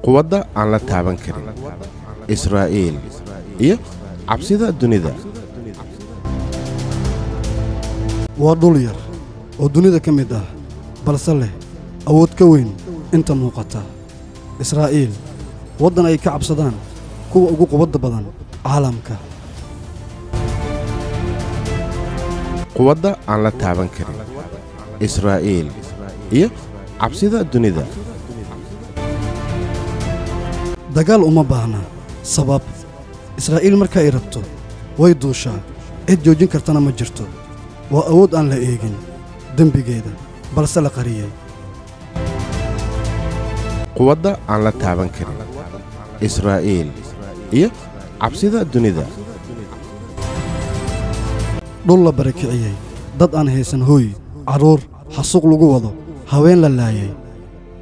quwadda aan la taaban karin Israa'iil iyo cabsida dunida. waa dhul yar oo dunida ka mid ah balse leh awood ka weyn inta muuqata. Israa'iil waddan ay ka cabsadaan kuwa ugu quwadda badan caalamka. Quwadda aan la taaban karin Israa'iil iyo cabsida dunida. dagaal uma baahna sabab Israa'iil marka ay rabto way duushaa, cid joojin kartana ma jirto. waa awood aan la eegin dembigeeda balse la qariyay. Quwadda aan la taaban karin Israa'iil iyo cabsida dunida. dhul la barakiciyey, dad aan haysan hooy, carruur xasuuq lagu wado, haween la laayay.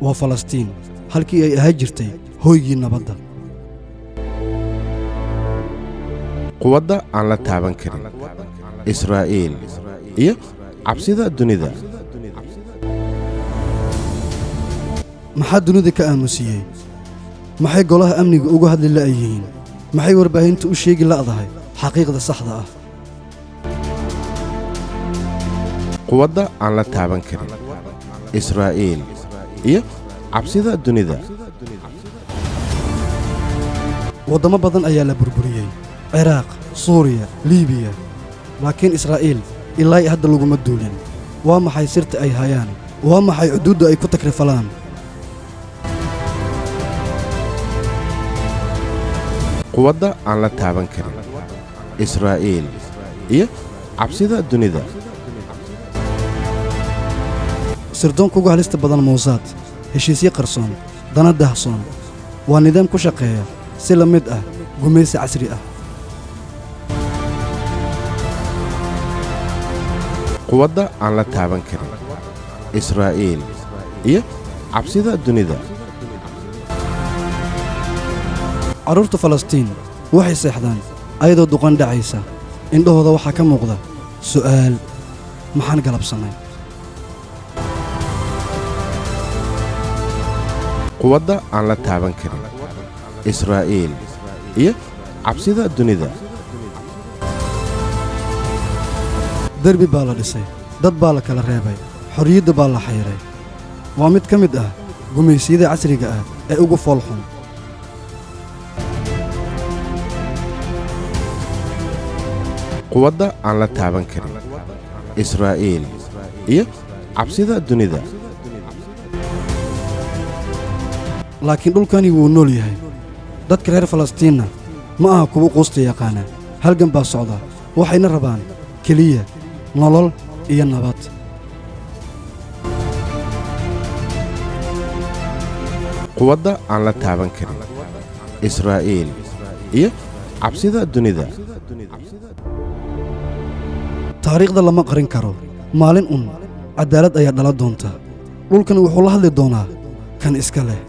waa Falastiin, halkii ay ahaan jirtay hooygii nabadda. Quwadda aan la taaban karin Israa'iil iyo cabsida dunida. maxaa dunida ka aamusiyey? maxay golaha amniga uga hadli la'yihiin? maxay warbaahinta u sheegi la'dahay xaqiiqda saxda ah? Quwadda aan la taaban karin Israa'iil iyo cabsida dunida. waddamo badan ayaa la burburiyey: ciraaq, suuriya, liibiya. laakiin Israa'iil ilaa hadda laguma duulin. waa maxay sirta ay hayaan? waa maxay xuduudda ay ku takrifalaan? Quwadda aan la taaban karin Israa'iil iyo cabsida dunida. sirdoonka ugu halista badan Mossad, heshiisyo qarsoon, dana dahsoon. waa nidaam ku shaqeeya si la mid ah gumaysi casri ah. Quwadda aan la taaban karin Israa'iil iyo cabsida dunida. carruurta Falastiin waxay seexdaan ayadoo duqan dhacaysa. indhahooda waxaa ka muuqda su'aal: maxaan galabsannay? Quwadda aan la taaban karin Israa'iil iyo cabsida dunida. derbi baa la dhisay, dad baa la kala reebay, xorriyadda baa la xayray. waa mid ka mid ah gumaysiyada casriga ah ee ugu foolxun. Quwadda aan la taaban karin Israa'iil iyo cabsida dunida. laakiin dhulkani wuu nool yahay. dadka reer Falastiinna ma aha kuwa quusta yaqaana. halgan baa socda, waxayna rabaan keliya nolol iyo nabad. Quwadda aan la taaban karin Israa'iil iyo cabsida dunida. taariikhda lama qarin karo. maalin cadaalad ayaa dhala doonta. dhulkan wuxuu la hadli doonaa kan iska leh.